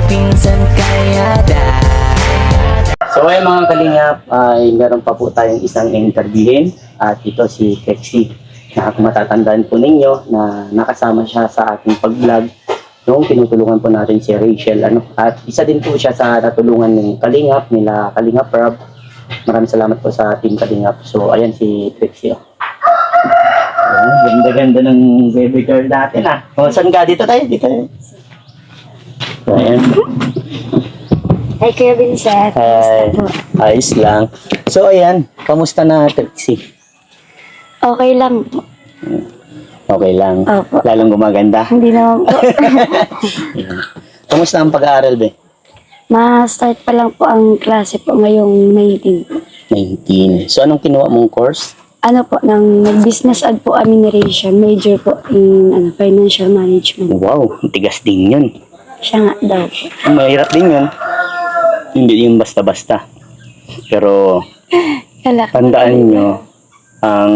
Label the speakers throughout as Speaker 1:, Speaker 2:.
Speaker 1: pinsan kaya
Speaker 2: So ayun mga kalingap, ay meron pa po tayong isang interviewin at ito si Kexi na kung matatandaan po ninyo na nakasama siya sa ating pag-vlog noong tinutulungan po natin si Rachel at isa din po siya sa natulungan ng Kalingap nila Kalingap Rob. Maraming salamat po sa team Kalingap. So ayan si Kexi. Ganda-ganda ng baby girl natin O saan ka? Dito tayo. So, ayan.
Speaker 3: Hi, Kuya Vincent.
Speaker 2: Hi. Ayos lang. So, ayan. Kamusta na, Trixie?
Speaker 3: Okay lang po.
Speaker 2: Okay lang.
Speaker 3: Opo.
Speaker 2: Lalong gumaganda.
Speaker 3: Hindi naman po.
Speaker 2: Kamusta ang pag-aaral, be?
Speaker 3: Ma-start pa lang po ang klase po ngayong May 10 po.
Speaker 2: 19. So, anong kinuha mong course?
Speaker 3: Ano po, nag-business ad po administration. Major po in financial management.
Speaker 2: Wow, tigas din yun.
Speaker 3: Siya nga daw po.
Speaker 2: Mahirap din yun. Hindi yung basta-basta. Pero,
Speaker 3: Kala.
Speaker 2: tandaan nyo, ang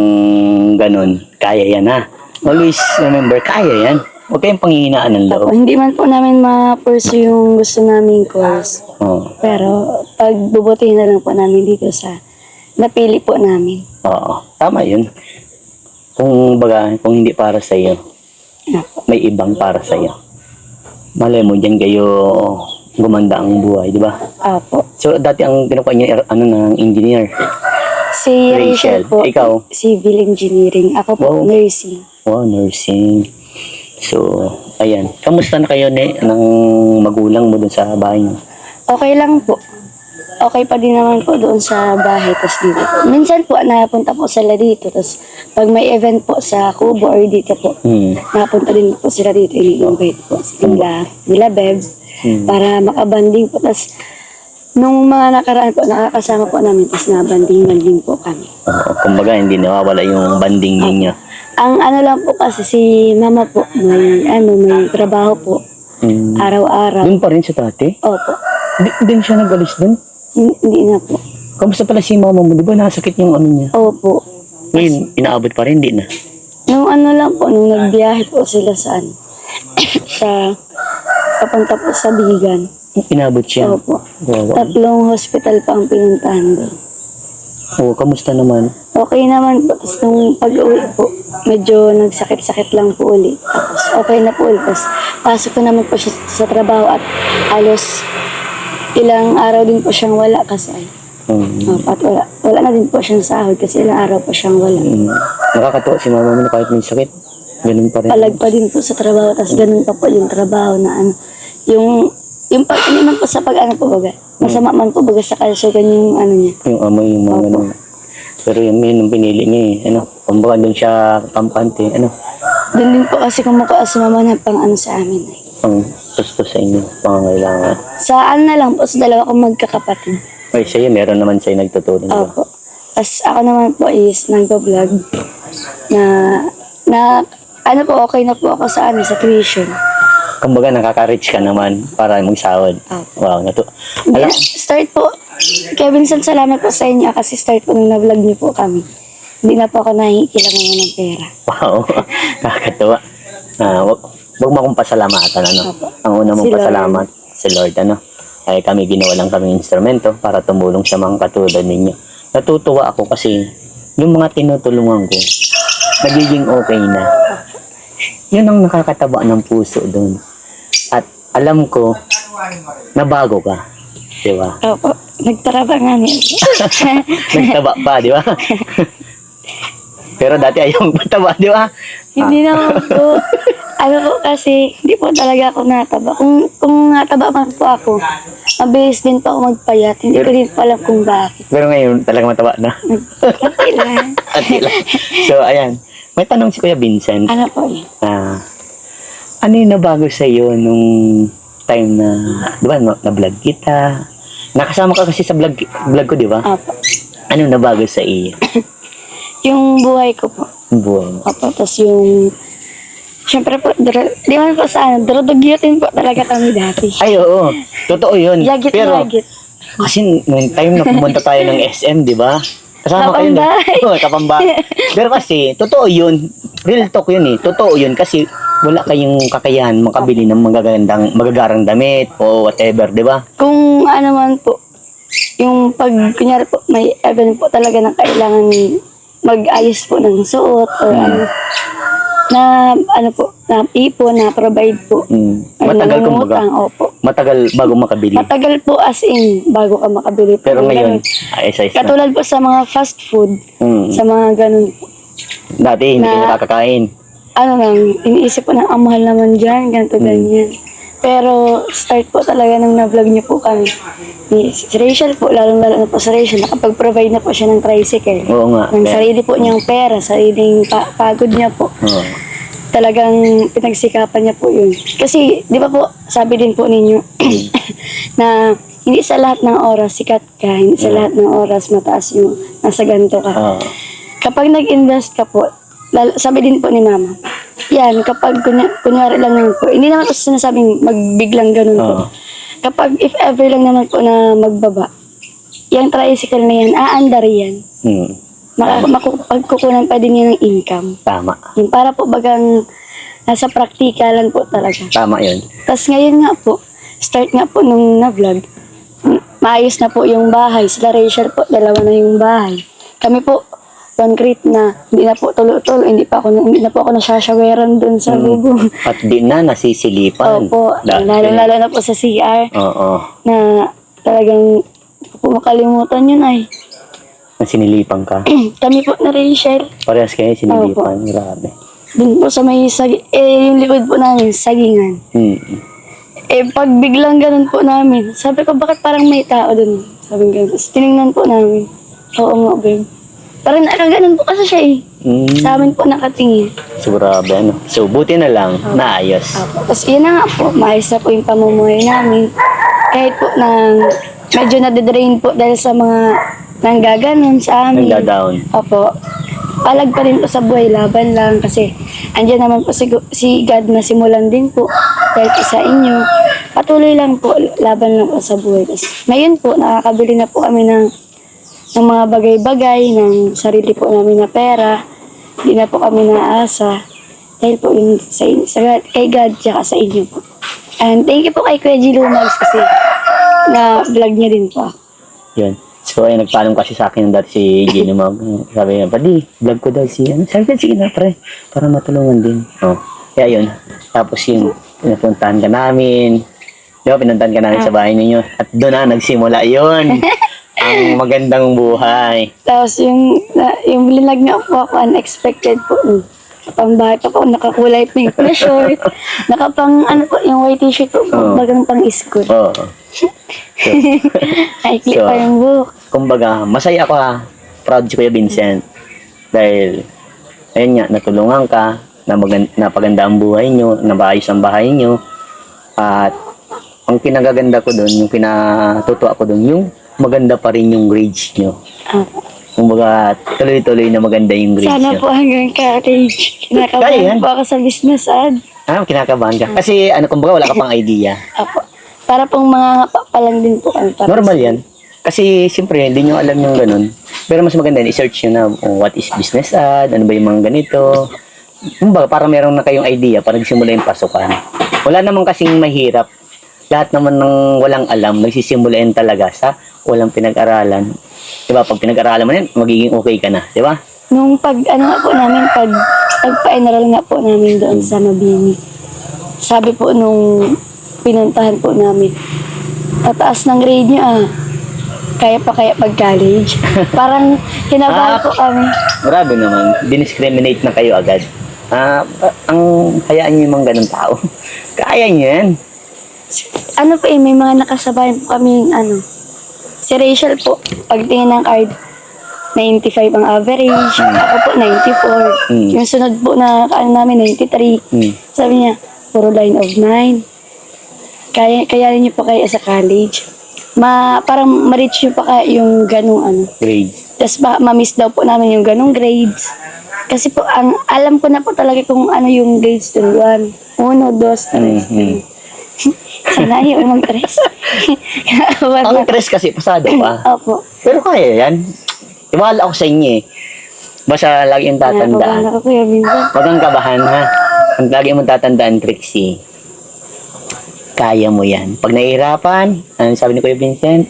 Speaker 2: ganun, kaya yan Always remember, kaya yan. Huwag kayong panghihinaan ng
Speaker 3: Opo,
Speaker 2: loob.
Speaker 3: hindi man po namin ma-pursue yung gusto naming course.
Speaker 2: Oo.
Speaker 3: Pero, pagbubutihin na lang po namin dito sa napili po namin.
Speaker 2: Oo, tama yun. Kung hindi para sa iyo,
Speaker 3: Opo.
Speaker 2: may ibang para sa iyo. Malay mo diyan kayo gumanda ang buhay, di ba?
Speaker 3: Opo.
Speaker 2: So dati ang kinukuha niyo ng engineer.
Speaker 3: Si
Speaker 2: Rachel,
Speaker 3: Rachel po,
Speaker 2: ikaw?
Speaker 3: civil engineering. Ako po,
Speaker 2: Wow.
Speaker 3: nursing.
Speaker 2: Wow, nursing. So, ayan. Kamusta na kayo ng magulang mo dun sa bahay niyo?
Speaker 3: Okay lang po. Okay pa din naman po doon sa bahay. Tapos dito po. Minsan po, napunta po sila dito. Tapos pag may event po sa Kubo or dito po, napunta din po sila dito. Ini-invite po nila Beb para makabanding po. Tapos nung mga nakaraan po, nakakasama po namin. Tapos nabanding-banding po kami.
Speaker 2: Oo, kumbaga hindi nawawala yung banding ninyo.
Speaker 3: Ang ano lang po kasi si mama po, may trabaho po. Araw-araw.
Speaker 2: Doon pa rin sa tati?
Speaker 3: Opo.
Speaker 2: Din siya nag-alis doon?
Speaker 3: Hindi na po.
Speaker 2: Kamusta pala si mama mo? Di ba nasakit yung ano niya?
Speaker 3: Opo.
Speaker 2: Ngayon, inaabot pa rin, di na.
Speaker 3: Nung ano lang po, nung nagbiyahe po sila saan? sa, papunta po sa Bigan.
Speaker 2: Inabot siya.
Speaker 3: Opo.
Speaker 2: Wow.
Speaker 3: 3 hospital pa ang pinuntahan doon.
Speaker 2: Oo, kamusta naman?
Speaker 3: Okay naman po. Tapos nung pag-uwi po, medyo nagsakit-sakit lang po ulit. Tapos okay na po ulit. Tapos pasok ko naman po siya sa trabaho at halos ilang araw din po siyang wala kasi at wala na din po siyang sahod kasi ilang araw po siyang wala.
Speaker 2: Nakakatuwa si mama mo na kahit may sakit. Ganun pa rin.
Speaker 3: Palag pa din po sa trabaho. Tapos ganun pa po yung trabaho na yung pag ano man po sa pag-ano po baga. Masama man po baga sa kalusugan yung ano niya.
Speaker 2: Yung amoy, yung mga ganun. Pero yun yung pinili niya kumbaga doon siya kampante,
Speaker 3: Doon din po kasi kumukuha si mama ng pang ano sa amin.
Speaker 2: ang gusto sa inyo, pangangailangan.
Speaker 3: Sa ano na lang po, sa dalawa kong magkakapatid.
Speaker 2: Ay, sa'yo, meron naman sa'yo nagtutulong. Diba?
Speaker 3: Opo. Tapos ako naman po is nagpa-vlog na ano po, okay na po ako sa sa tuition.
Speaker 2: Kumbaga, nakaka-reach ka naman para magsahod.
Speaker 3: Opo.
Speaker 2: Wow,
Speaker 3: Start po, Kevin, salamat po sa inyo kasi start po nung na-vlog niyo po kami. Hindi na po ako nahikilangan ng pera.
Speaker 2: Wow, nakakatuwa. Huwag mo akong pasalamatan,
Speaker 3: Opo.
Speaker 2: Ang una mong
Speaker 3: Si Lord.
Speaker 2: pasalamat, si Lord, Ay kami ginawa lang kaming instrumento para tumulong sa mga katulad ninyo. Natutuwa ako kasi yung mga tinutulungan ko, nagiging okay na. Yun ang nakakataba ng puso doon. At alam ko, nabago ka. Di ba?
Speaker 3: Opo, nagtaraba nga niya.
Speaker 2: Nagtaba pa, di ba? Pero dati ayaw magpataba, di ba?
Speaker 3: Hindi naman po. Ano po kasi, hindi po talaga ako nataba. Kung nataba man po ako, mabilis din po ako magpayat. Hindi ko din po alam kung bakit.
Speaker 2: Pero ngayon, talagang mataba na.
Speaker 3: Konti lang.
Speaker 2: Ati lang. So, ayan. May tanong si Kuya Vincent.
Speaker 3: Ano po yun?
Speaker 2: Ano yung nabago sa iyo nung time na, di ba, na-vlog kita? Nakasama ka kasi sa vlog ko, di ba?
Speaker 3: Opo.
Speaker 2: Ano nabago sa iyo?
Speaker 3: Yung buhay ko po.
Speaker 2: Yung buhay mo.
Speaker 3: Opo, tapos yung... Siyempre po, di man po sa durudugyutin po talaga kami dati.
Speaker 2: Ay, oo. Totoo yun.
Speaker 3: Yagit
Speaker 2: Pero,
Speaker 3: na yagit.
Speaker 2: kasi nung time na pumunta tayo ng SM, di ba? Kasama kayo na.
Speaker 3: Kapambahay.
Speaker 2: Oo, kapambahay. Pero kasi, totoo yun. Real talk yun eh. Totoo yun kasi wala kayong kakayahan makabili ng magagarang damit o whatever, di ba?
Speaker 3: Kung ano man po, yung pag, kunyari po, may event po talaga na kailangan mag-ayos po ng suot or ano, na ano po, na ipon, na provide po. Or
Speaker 2: Matagal kumbaga.
Speaker 3: nangungutang, opo.
Speaker 2: Matagal bago makabili.
Speaker 3: Matagal po as in, bago ka makabili po.
Speaker 2: Pero
Speaker 3: ng
Speaker 2: ngayon,
Speaker 3: ganun.
Speaker 2: ayos-ayos na.
Speaker 3: Katulad po sa mga fast food, sa mga ganun po.
Speaker 2: Dati hindi kayo
Speaker 3: na-
Speaker 2: nakakakain.
Speaker 3: Ano lang, iniisip ko na, mahal naman dyan, ganito, ganyan. Pero start po talaga nung na-vlog niyo po kami. Si Rachel po, lalong-lalo na po sa Rachel, nakapag-provide na po siya ng tricycle.
Speaker 2: Oo nga.
Speaker 3: Ng sarili po niyang pera, sariling pagod niya po.
Speaker 2: Oo.
Speaker 3: Talagang pinagsikapan niya po yun. Kasi, di ba po, sabi din po ninyo, na hindi sa lahat ng oras sikat ka, hindi sa lahat ng oras mataas yung nasa ganito ka.
Speaker 2: Oo.
Speaker 3: Kapag nag-invest ka po, sabi din po ni mama, yan, kapag kunyari lang naman po, hindi naman po sinasabing magbiglang ganun po.
Speaker 2: Oo.
Speaker 3: Kapag if ever lang naman po na magbaba, yung tricycle na yan, aandar yan. Makapagkukunan pa din yan ng income.
Speaker 2: Tama.
Speaker 3: Yung para po bagang nasa praktikalan po talaga.
Speaker 2: Tama yun.
Speaker 3: Tapos ngayon nga po, start nga po nung na-vlog, maayos na po yung bahay. Sila Rachel po, dalawa na yung bahay. Kami po, concrete na, hindi na po tulo-tulo, hindi na po ako nasasyaweran dun sa bubong.
Speaker 2: At di na nasisilipan.
Speaker 3: Opo, lalo na po sa CR,
Speaker 2: Oo.
Speaker 3: na talagang po makalimutan yun ay.
Speaker 2: Sinilipan ka.
Speaker 3: Kami po na Rachel,
Speaker 2: Parehas kayo sinilipan. Grabe.
Speaker 3: dun po sa may yung likod po namin, sagingan. Pag biglang ganun po namin, sabi ko, bakit parang may tao dun? Sabi ko, tapos tinignan po namin. Oo nga, babe. Parang nakaganon po kasi siya eh. Sa amin po nakatingin.
Speaker 2: So, grabe, ano. So, buti na lang, naayos.
Speaker 3: Tapos yun na nga po, maayos na po yung pamumuhay namin. Kahit po na medyo nade-drain po dahil sa mga nanggaganon sa amin.
Speaker 2: Nagda-down.
Speaker 3: Opo. Palag pa rin po sa buhay, laban lang kasi andyan naman po si God na simulan din po dahil po sa inyo. Patuloy lang po, laban lang po sa buhay. Tapos, ngayon po, nakakabili na po kami ng mga bagay-bagay, ng sarili po namin na pera. Hindi na po kami naasa. Dahil po yun kay God, tsaka sa inyo po. And thank you po kay Kuya G. Lumags kasi na-vlog niya din po.
Speaker 2: Yun. So, ay nagpaalam kasi sa akin dati si Gino Mag. Sabi niya, padi, vlog ko daw si ano. Sabi ko, sige na, pre, para matulungan din. Oh. Kaya yun. Tapos yun, pinapuntahan ka namin. Di ba, pinuntahan ka namin sa bahay ninyo. At doon na, nagsimula yun. Ang magandang buhay.
Speaker 3: Tapos yung linag nga po ako, unexpected po. Pambahay pa po, nakakulay pink na short. Nakapang, ano po, yung white t-shirt po, bagang pang school.
Speaker 2: Oo.
Speaker 3: Naikli
Speaker 2: So,
Speaker 3: pa yung buhok.
Speaker 2: Kumbaga, masaya ako ha. Proud si Kuya Vincent. Dahil, ayun nga, natulungan ka, napaganda ang buhay nyo, nabayos ang bahay nyo. At, ang pinagaganda ko doon, yung pinatutuwa ko doon, yung maganda pa rin yung grades nyo. Kumbaga, tuloy-tuloy na maganda yung grades
Speaker 3: Sana
Speaker 2: nyo.
Speaker 3: po hanggang college.
Speaker 2: Kaya yan.
Speaker 3: Kinakabahan po ako sa business ad.
Speaker 2: Kinakabahan ka. Kasi, kumbaga, wala ka pang idea.
Speaker 3: Apo. Para pong mga pa lang din po kami.
Speaker 2: Normal yan. Kasi, siyempre, hindi nyo alam yung ganun. Pero mas maganda, i-search nyo na what is business ad, ano ba yung mga ganito. Kumbaga, para meron na kayong idea para nagsimula yung pasukan. Wala naman kasing mahirap. Lahat naman ng walang alam, nagsisimula yan talaga sa walang pinag-aralan. Diba? Pag pinag-aralan mo yan, magiging okay ka na. Diba?
Speaker 3: Nung pagpa-enroll nga po namin doon sa Mabini, sabi po nung pinuntahan po namin, tataas ng grade niyo kaya pag-college. Parang kinabahan po kami.
Speaker 2: Grabe naman. Diniscriminate na kayo agad. Ang hayaan nyo yung mga ganun tao. Kaya nyo yan.
Speaker 3: Ano po may mga nakasabayan po kami, si Rachel po, pagtingin ng card, 95 ang average, ako po 94. Yung sunod po na namin, 93. Sabi niya, puro line of 9. Kaya niyo pa kayo sa college. Parang ma-reach niyo pa kayo yung ganung
Speaker 2: Grades.
Speaker 3: Tapos ma-miss daw po namin yung ganung grades. Kasi po, alam ko na po talaga kung ano yung grades dun. 1, 2, 3. Sana yung mag-tres.
Speaker 2: Ang tres kasi, pasado pa.
Speaker 3: Opo.
Speaker 2: Pero kaya yan. Iwala ako sa inyo eh. Basta lagi yung
Speaker 3: Nakakabahan
Speaker 2: tatandaan.
Speaker 3: ako, Kuya Vincent.
Speaker 2: Huwag kang kabahan ha. ang lagi mong tatandaan, Trixie, kaya mo yan. Pag nahihirapan, ano sabi ni Kuya Vincent?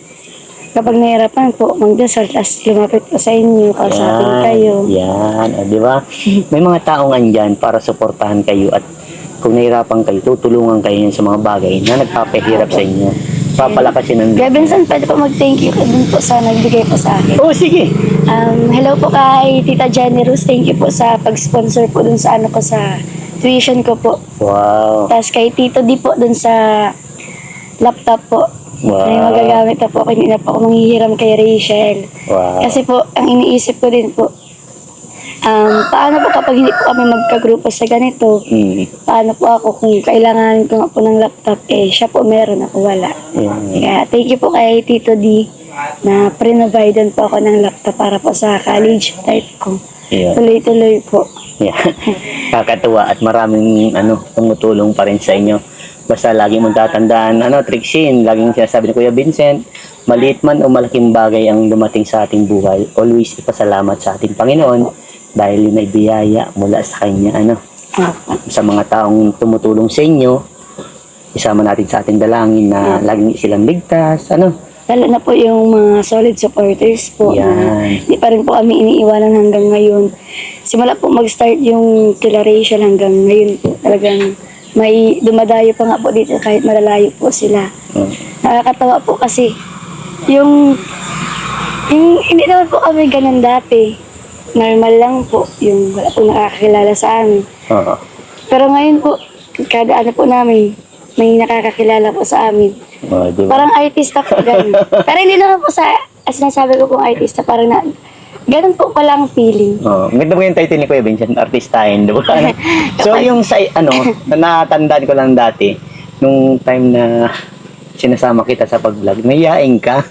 Speaker 3: Kapag nahirapan po, magdasal, tapos lumapit po sa inyo, kausapin kayo.
Speaker 2: Yan, di ba? May mga taong andyan para suportahan kayo at kung nahihirapan kayo, tutulungan kayo yan sa mga bagay na nagpapahirap sa inyo. Papalakasin ng
Speaker 3: Kuya Vincent, pwede po mag-thank you ka dun po sa nagbigay po sa akin.
Speaker 2: Oh, sige.
Speaker 3: Hello po kay Tita Jenny Rose. Thank you po sa pag-sponsor po dun sa ano ko sa tuition ko po.
Speaker 2: Wow.
Speaker 3: Tapos kay Tito D po dun sa laptop po.
Speaker 2: Wow.
Speaker 3: May magagamit na po ako. Hindi na po ako manghihiram kay Rachel.
Speaker 2: Wow.
Speaker 3: Kasi po, ang iniisip ko din po, paano po kapag hindi po kami magkagrupo sa ganito, paano po ako kung kailangan ko nga po ng laptop, siya po meron, ako wala. Kaya thank you po kay Tito D na pre-providean po ako ng laptop para po sa college life ko.
Speaker 2: Yeah.
Speaker 3: Tuloy-tuloy po.
Speaker 2: Yeah. Kakatuwa at maraming tumutulong pa rin sa inyo. Basta lagi mong tatandaan, Trixie, laging sinasabi ni Kuya Vincent, maliit man o malaking bagay ang dumating sa ating buhay, always ipasalamat sa ating Panginoon dahil yun ay biyaya mula sa Kanya, sa mga taong tumutulong sa inyo, isama natin sa ating dalangin na laging silang ligtas,
Speaker 3: Lalo na po yung mga solid supporters po.
Speaker 2: Yan.
Speaker 3: Hindi pa rin po kami iniiwanan hanggang ngayon. Simula po mag-start yung declaration hanggang ngayon po. Talagang may dumadayo pa nga po dito kahit malalayo po sila. Nakakatawa po kasi yung hindi naman po kami ganun dati. Normal lang po. Yung wala po nakakakilala sa amin. Pero ngayon po, kada ano po namin, may nakakakilala po sa amin.
Speaker 2: Diba?
Speaker 3: Parang artista po, ganun. Pero hindi naman po sinasabi ko kung artista, parang ganun po pala ang feeling.
Speaker 2: Ganda mo yung title ni Kuya Vincent, artistahin, di ba? So yung sa, natandaan ko lang dati, nung time na sinasama kita sa pag-vlog, mayayain ka.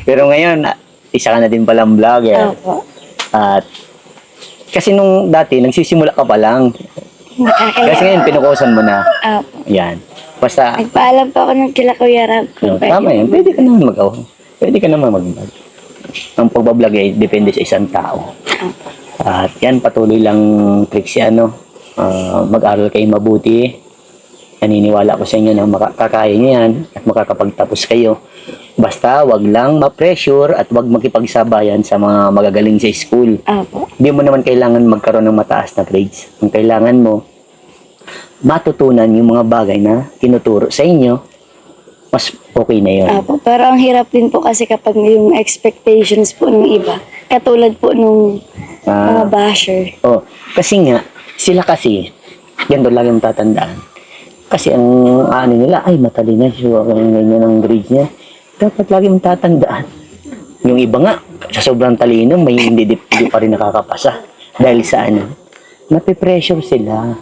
Speaker 2: Pero ngayon, isa ka na din palang vlogger. At kasi nung dati, nagsisimula ka pa lang. Kasi ngayon, pinukusan mo na. Yan. Basta,
Speaker 3: nagpaalam pa ako ng kila Kuya Rab.
Speaker 2: tama yan. Pwede ka naman Pwede ka naman mag-vlog. Ang pagbablog ay depende sa isang tao. At yan, patuloy lang, Trixie, mag-aral kayo mabuti. Naniniwala ko sa inyo na makakaya nyo yan at makakapagtapos kayo. Basta, wag lang ma-pressure at wag makipagsabayan sa mga magagaling sa school. Hindi mo naman kailangan magkaroon ng mataas na grades. Ang kailangan mo, matutunan yung mga bagay na tinuturo sa inyo, mas okay na yun.
Speaker 3: Pero ang hirap din po kasi kapag yung expectations po ng iba, katulad po nung mga basher.
Speaker 2: Kasi nga, sila kasi, yan doon lang yung tatandaan. Kasi ang nila, ay matalino siya, ganyan ang grades niya. Dapat lagi mong tatandaan. Yung iba nga, sa sobrang talino, may hindi pa rin nakakapasa. Dahil sa napipressure sila.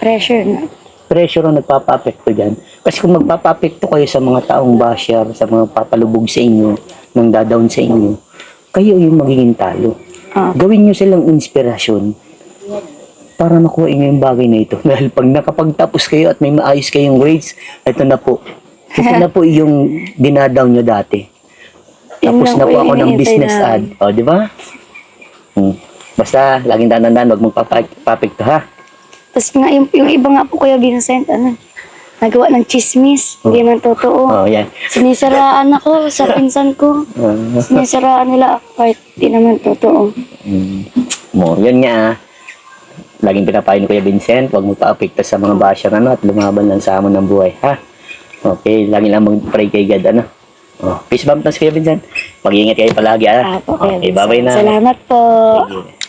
Speaker 2: Pressure ang nagpapa-apekto dyan. Kasi kung magpapa-apekto kayo sa mga taong basher, sa mga papalubog sa inyo, nang dadown sa inyo, kayo yung magiging talo. Gawin nyo silang inspirasyon para makuha nyo yung bagay na ito. Dahil pag nakapagtapos kayo at may maayos kayong grades, ito na po. Ito na po yung dinadown nyo dati. Tapos na po ako ng business ad. Di ba? Basta, laging tandaan, wag mong papekto, ha?
Speaker 3: Tapos nga, yung iba nga po Kuya Vincent, nagawa ng chismis. Hindi man totoo.
Speaker 2: Yan.
Speaker 3: Sinisiraan ako sa pinsan ko. Sinisiraan nila ako kahit di naman totoo.
Speaker 2: Yan nga. Laging pinapayo ni Kuya Vincent, huwag mo pa-apekto sa mga basher at lumaban lang sa hamon ng buhay, ha? Okay, lagi lang mag-pray kay God, peace bump na si Kuya Vincent. Mag-iingat kayo palagi, ha?
Speaker 3: Okay,
Speaker 2: bye-bye na.
Speaker 3: Salamat po.
Speaker 2: Sige.